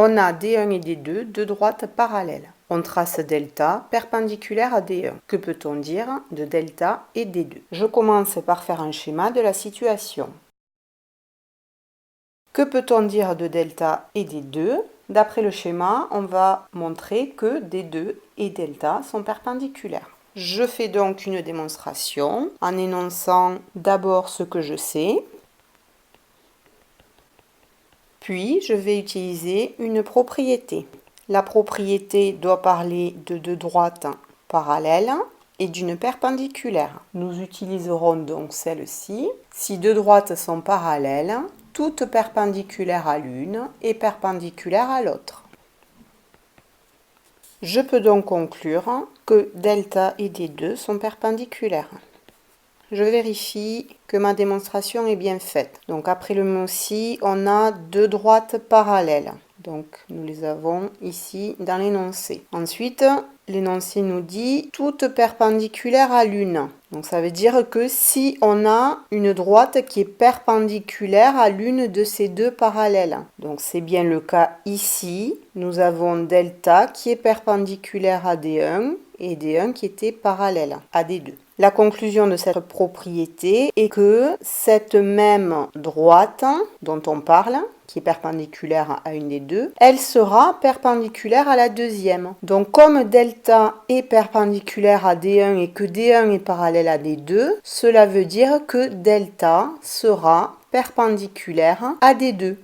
On a D1 et D2, deux droites parallèles. On trace delta perpendiculaire à D1. Que peut-on dire de delta et D2? Je commence par faire un schéma de la situation. Que peut-on dire de delta et D2? D'après le schéma, on va montrer que D2 et delta sont perpendiculaires. Je fais donc une démonstration en énonçant d'abord ce que je sais, puis je vais utiliser une propriété. La propriété doit parler de deux droites parallèles et d'une perpendiculaire. Nous utiliserons donc celle-ci. Si deux droites sont parallèles, toute perpendiculaire à l'une est perpendiculaire à l'autre. Je peux donc conclure que delta et D2 sont perpendiculaires. Je vérifie que ma démonstration est bien faite. Donc après le mot si, on a deux droites parallèles. Donc nous les avons ici dans l'énoncé. Ensuite, l'énoncé nous dit toute perpendiculaire à l'une. Donc ça veut dire que si on a une droite qui est perpendiculaire à l'une de ces deux parallèles. Donc c'est bien le cas ici. Nous avons delta qui est perpendiculaire à D1 et D1 qui était parallèle à D2. La conclusion de cette propriété est que cette même droite dont on parle, qui est perpendiculaire à une des deux, elle sera perpendiculaire à la deuxième. Donc comme delta est perpendiculaire à D1 et que D1 est parallèle à D2, cela veut dire que delta sera perpendiculaire à D2.